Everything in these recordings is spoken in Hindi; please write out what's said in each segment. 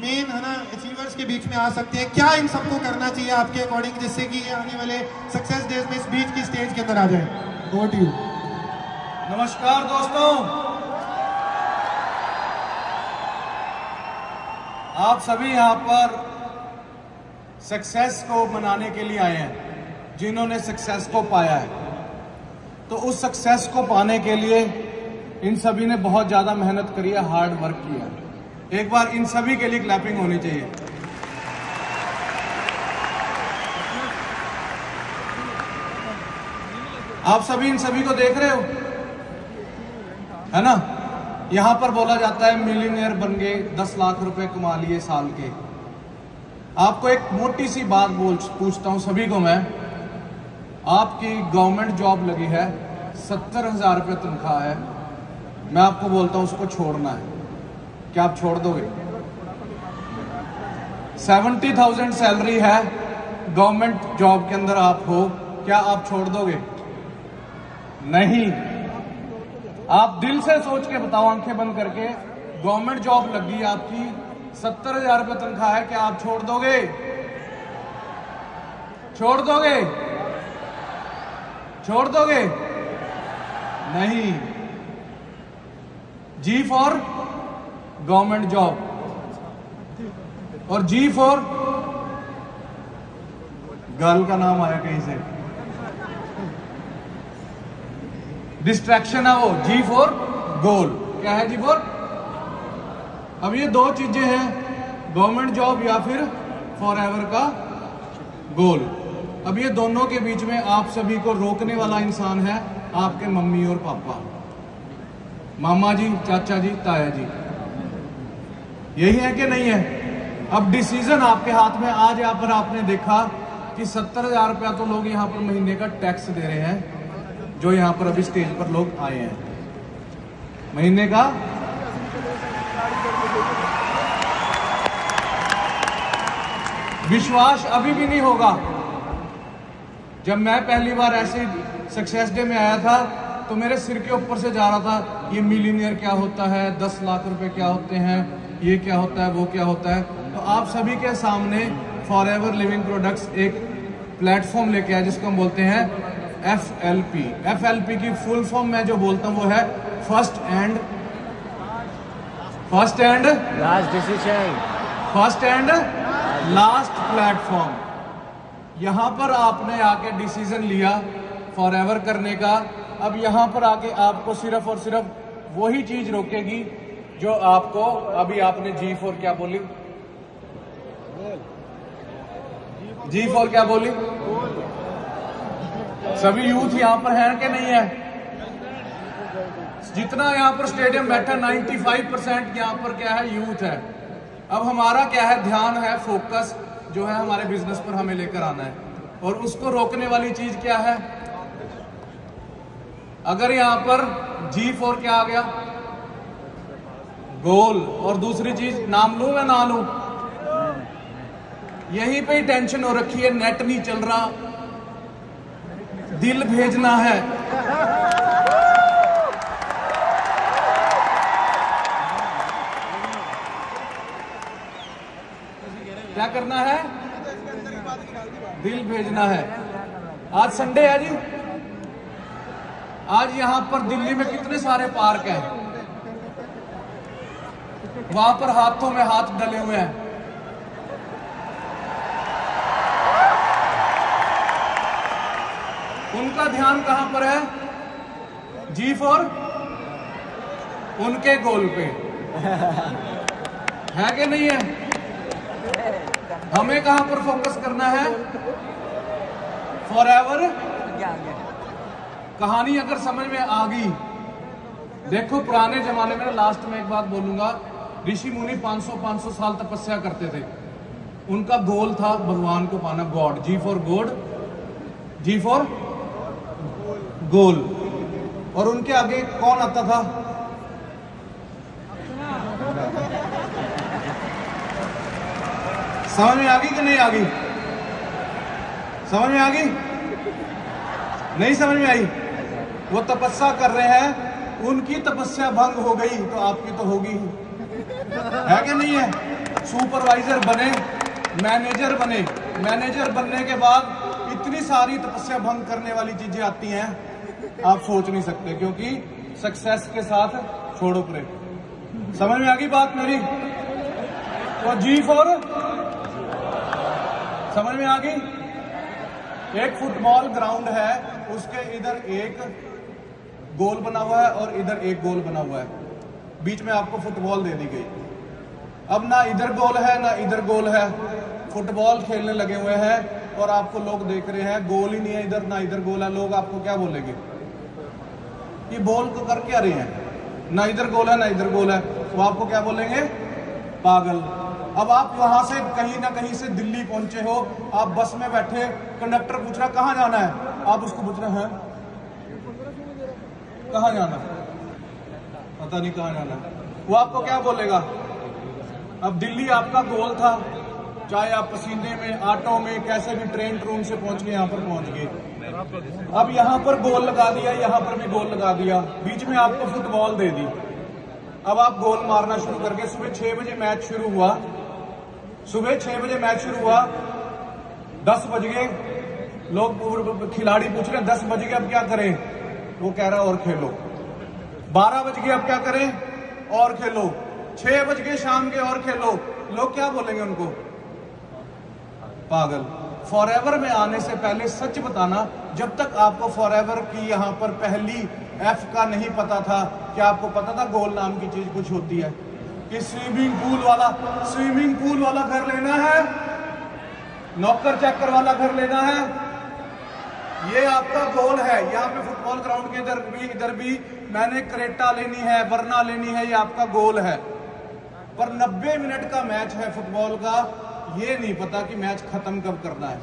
मेन है ना अचीवर्स के बीच में आ सकते हैं। क्या इन सबको करना चाहिए आपके अकॉर्डिंग जिससे कि ये आने वाले सक्सेस डेज में इस बीच की स्टेज के अंदर आ जाए? Over to you. नमस्कार दोस्तों, आप सभी यहाँ पर सक्सेस को मनाने के लिए आए हैं, जिन्होंने सक्सेस को पाया है। तो उस सक्सेस को पाने के लिए इन सभी ने बहुत ज्यादा मेहनत करी है, हार्ड वर्क किया है। एक बार इन सभी के लिए क्लैपिंग होनी चाहिए। आप सभी इन सभी को देख रहे हो, है ना? यहां पर बोला जाता है मिलियनियर बन गए, 10 लाख रुपए कमा लिए साल के। आपको एक मोटी सी बात पूछता हूं सभी को मैं, आपकी गवर्नमेंट जॉब लगी है, 70,000 रुपये तनख्वाह है, मैं आपको बोलता हूं उसको छोड़ना है, क्या आप छोड़ दोगे? 70,000 सैलरी है, गवर्नमेंट जॉब के अंदर आप हो, क्या आप छोड़ दोगे? नहीं। आप दिल से सोच के बताओ, आंखें बंद करके, गवर्नमेंट जॉब लगी है आपकी, 70,000 रुपये तनख्वाह है, क्या आप छोड़ दोगे? छोड़ दोगे? छोड़ दोगे? नहीं। जी फॉर गवर्नमेंट जॉब और जी फॉर गर्ल का नाम आया कहीं से, डिस्ट्रैक्शन है वो, जी फॉर गोल। क्या है जी फॉर? अब ये दो चीजें हैं, गवर्नमेंट जॉब या फिर फॉरएवर का गोल। अब ये दोनों के बीच में आप सभी को रोकने वाला इंसान है आपके मम्मी और पापा, मामा जी, चाचा जी, ताया जी। यही है कि नहीं है? अब डिसीजन आपके हाथ में। आज यहाँ पर आपने देखा कि 70,000 रुपया तो लोग यहाँ पर महीने का टैक्स दे रहे हैं, जो यहाँ पर अभी स्टेज पर लोग आए हैं, महीने का। विश्वास अभी भी नहीं होगा। जब मैं पहली बार ऐसे सक्सेस डे में आया था तो मेरे सिर के ऊपर से जा रहा था, ये मिलियनियर क्या होता है, 10 लाख रुपए क्या होते हैं, ये क्या होता है, वो क्या होता है। तो आप सभी के सामने फॉरएवर लिविंग प्रोडक्ट्स एक प्लेटफॉर्म लेके आया जिसको हम बोलते हैं FLP। FLP की फुल फॉर्म मैं जो बोलता हूं वो है first and last decision, first and last platform. यहां पर आपने आके डिसीजन लिया फॉरएवर करने का। अब यहां पर आके आपको सिर्फ और सिर्फ वही चीज रोकेगी जो आपको, अभी आपने जी फॉर क्या बोली? जी फॉर क्या बोली? सभी यूथ यहां पर है कि नहीं है? जितना यहां पर स्टेडियम बैठा 95% यहां पर क्या है? यूथ है। अब हमारा क्या है? ध्यान है, फोकस जो है हमारे बिजनेस पर हमें लेकर आना है, और उसको रोकने वाली चीज क्या है? अगर यहां पर जी फॉर क्या आ गया? गोल। और दूसरी चीज नाम लूं मैं ना लूं? यहीं पे ही टेंशन हो रखी है, नेट नहीं चल रहा, दिल भेजना है। क्या करना है? दिल भेजना है। आज संडे है जी। आज यहां पर दिल्ली में कितने सारे पार्क हैं, वहां पर हाथों में हाथ डले हुए हैं। उनका ध्यान कहां पर है? जी फॉर उनके गोल पे है कि नहीं है? हमें कहां पर फोकस करना है? फॉरएवर। कहानी अगर समझ में आ गई, देखो पुराने जमाने में, लास्ट में एक बात बोलूंगा, ऋषि मुनि 500 साल तपस्या करते थे। उनका गोल था भगवान को पाना, God. G for God, G for goal. और उनके आगे कौन आता था? समझ में आ गई कि नहीं आ गई? समझ में आ गई? नहीं समझ में आई? वो तपस्या कर रहे हैं, उनकी तपस्या भंग हो गई तो आपकी तो होगी ही, है कि नहीं है? सुपरवाइजर बने, मैनेजर बने, मैनेजर बनने के बाद इतनी सारी तपस्या भंग करने वाली चीजें आती हैं, आप सोच नहीं सकते, क्योंकि सक्सेस के साथ छोड़ो परे। समझ में आ गई बात मेरी? तो जी फॉर, समझ में आ गई? एक फुटबॉल ग्राउंड है, उसके इधर एक गोल बना हुआ है और इधर एक गोल बना हुआ है, बीच में आपको फुटबॉल दे दी गई। अब ना इधर गोल है ना इधर गोल है, फुटबॉल खेलने लगे हुए हैं और आपको लोग देख रहे हैं, गोल ही नहीं है इधर ना इधर गोल है। लोग आपको क्या बोलेंगे? ये बॉल को कर क्या रहे हैं, ना इधर गोल है ना इधर गोल है, तो आपको क्या बोलेंगे? पागल। अब आप वहां से कहीं ना कहीं से दिल्ली पहुंचे हो, आप बस में बैठे, कंडक्टर पूछ रहा कहां जाना है, आप उसको पूछ रहे हैं कहां जाना, पता नहीं कहां जाना, वो आपको क्या बोलेगा? अब दिल्ली आपका गोल था, चाहे आप पसीने में, ऑटो में, कैसे भी ट्रेन से पहुंच के यहाँ पर पहुंच गए। अब यहाँ पर गोल लगा दिया, यहाँ पर भी गोल लगा दिया, बीच में आपको फुटबॉल दे दी। अब आप गोल मारना शुरू करके, सुबह 6 बजे मैच शुरू हुआ, सुबह 6 बजे मैच शुरू हुआ, 10 बज गए, लोग खिलाड़ी पूछ रहे हैं 10 बज गए अब क्या करें, वो कह रहा है और खेलो। 12 बज गए अब क्या करें, और खेलो। 6 बज गए शाम के, और खेलो। लोग क्या बोलेंगे उनको? पागल। फॉरएवर में आने से पहले सच बताना, जब तक आपको फॉरएवर की यहाँ पर पहली एफ का नहीं पता था, क्या आपको पता था गोल नाम की चीज कुछ होती है? कि स्विमिंग पूल वाला घर लेना है, नौकर चाकर वाला घर लेना है, ये आपका गोल है। यहाँ पे फुटबॉल ग्राउंड के इधर भी मैंने क्रेटा लेनी है, वरना लेनी है, ये आपका गोल है। पर 90 मिनट का मैच है फुटबॉल का, ये नहीं पता कि मैच खत्म कब करना है।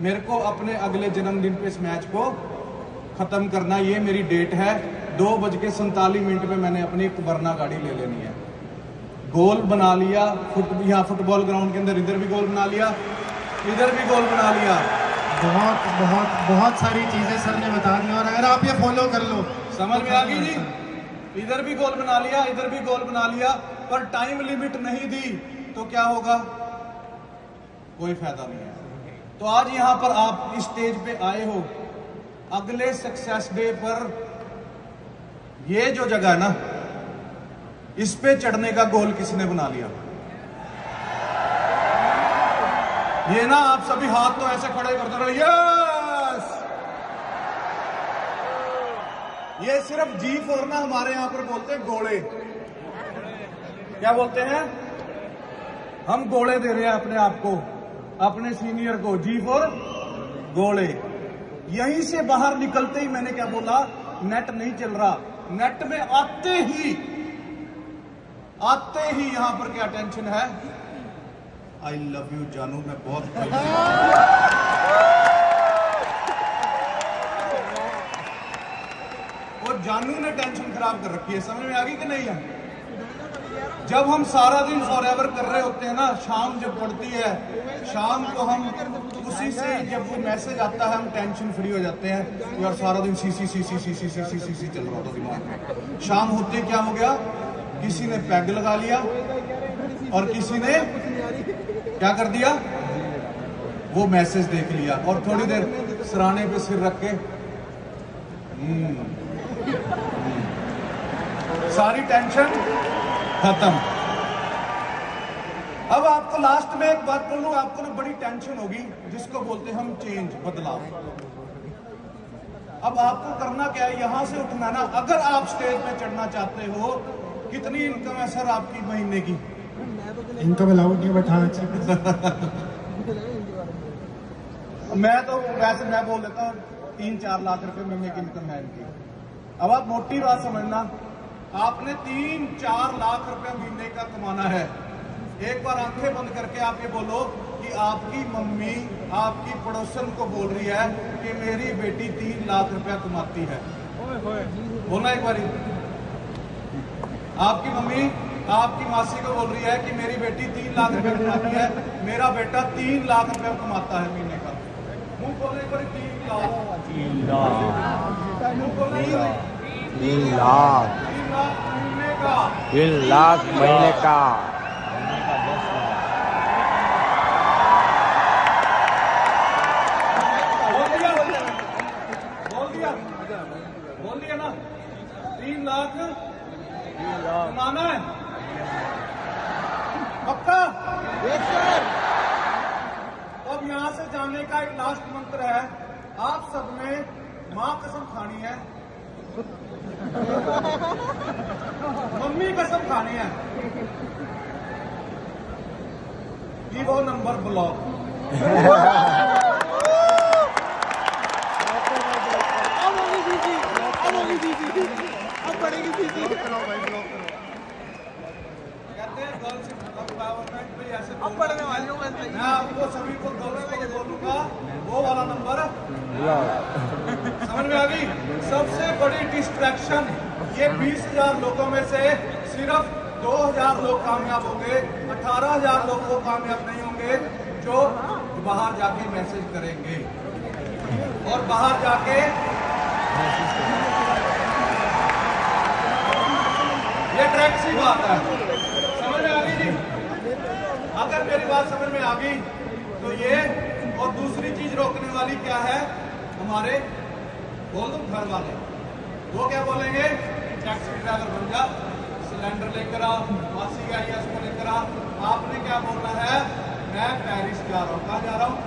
मेरे को अपने अगले जन्मदिन पे इस मैच को खत्म करना, ये मेरी डेट है। 2:47 पे मैंने अपनी एक वरना गाड़ी ले लेनी है। गोल बना लिया, यहाँ फुटबॉल ग्राउंड के अंदर इधर भी गोल बना लिया, इधर भी गोल बना लिया। बहुत बहुत बहुत सारी चीजें सर ने बता दी, और अगर आप ये फॉलो कर लो, समझ में आ गई जी? इधर भी गोल बना लिया, इधर भी गोल बना लिया, पर टाइम लिमिट नहीं दी तो क्या होगा? कोई फायदा नहीं है। तो आज यहां पर आप इस स्टेज पे आए हो, अगले सक्सेस डे पर ये जो जगह है ना, इस पे चढ़ने का गोल किसने बना लिया? ये ना आप सभी हाथ तो ऐसे खड़े करते रहो, यस। ये सिर्फ जी फॉर ना, हमारे यहां पर बोलते हैं गोले। क्या बोलते हैं? हम गोले दे रहे हैं अपने आप को, अपने सीनियर को, जी फॉर गोले। यहीं से बाहर निकलते ही मैंने क्या बोला? नेट नहीं चल रहा। नेट में आते ही यहां पर क्या टेंशन है? आई लव यू जानू, मैं बहुत और जानू ने टेंशन खराब कर रखी है। समझ में आ गई कि नहीं है? जब हम सारा दिन फॉरएवर कर रहे होते हैं ना, शाम जब पड़ती है, शाम को हम उसी से जब वो मैसेज आता है, हम टेंशन फ्री हो जाते हैं। यार सारा दिन सी चल रहा था दिमाग में। शाम होते क्या हो गया? किसी ने पैग लगा लिया और किसी ने क्या कर दिया? वो मैसेज देख लिया और थोड़ी देर सराहने पे सिर रख के सारी टेंशन खत्म। अब आपको लास्ट में एक बात बोलूं, आपको ना बड़ी टेंशन होगी, जिसको बोलते हैं हम चेंज, बदलाव। अब आपको करना क्या है? यहां से उठना ना। अगर आप स्टेज पे चढ़ना चाहते हो, कितनी इनकम है सर आपकी महीने की? इनकम अलाउड नहीं बैठाना चाहिए। मैं तो वैसे मैं बोल देता हूँ 3-4 लाख रुपए महीने की इनकम है इनकी। अब आप मोटी बात समझना, आपने 3-4 लाख रुपए महीने का कमाना है। एक बार आंखें बंद करके आप ये बोलो कि आपकी मम्मी आपकी पड़ोसन को बोल रही है कि मेरी बेटी 3 लाख रुपया कमाती है। बोलना एक बारी। आपकी मम्मी आपकी मासी को बोल रही है कि मेरी बेटी 3 लाख रुपया कमाती है, मेरा बेटा 3 लाख रुपया कमाता है महीने का। मुंह बोलने पर 3 लाख। 3 लाख। मुंह बोलने पर 3 लाख। 3 लाख महीने का। 3 लाख महीने का। माँ कसम खानी है, मम्मी कसम खानी है कि वो नंबर ब्लॉक। कहते हैं गर्ल्स एम्पावरमेंट में ऐसे पढ़ने वालों का मैं आपको सभी को गर्ल्स को बोलूंगा वो वाला नंबर समझ में आ गई। सबसे बड़ी डिस्ट्रैक्शन ये 20,000 लोगों में से सिर्फ 2,000 लोग कामयाब होंगे, 18,000 लोग वो कामयाब नहीं होंगे जो बाहर जाके मैसेज करेंगे और बाहर जाके ये ट्रैक सी बात है। समझ में आ गई जी? अगर मेरी बात समझ में आ गई तो ये, और दूसरी चीज रोकने वाली क्या है, हमारे बोल दो घर वाले, वो क्या बोलेंगे, टैक्सी ड्राइवर बन जा, सिलेंडर लेकर आओ, मासी का या उसको लेकर आओ। आपने क्या बोलना है, मैं पेरिस जा रहा हूँ। कहाँ जा रहा हूँ?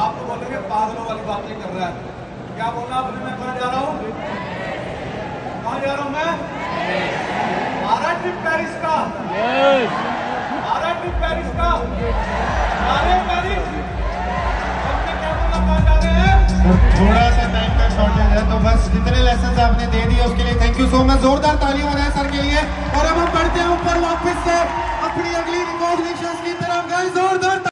आप तो बोलेंगे पागलों वाली बातें कर रहा है। क्या बोलना आपने, मैं कहाँ जा रहा हूँ? कहाँ जा रहा हूँ मैं? हमारा ट्रिप पेरिस का, हमारा ट्रिप पेरिस का, पेरिस। क्या बोलना, कहाँ जा रहे हैं? थोड़ा सा टाइम का शॉर्टेज है, तो बस जितने लेसन आपने दे दिए उसके लिए थैंक यू सो मच। जोरदार तालियां हो रहा है सर के लिए। और अब हम बढ़ते हैं ऊपर वापस से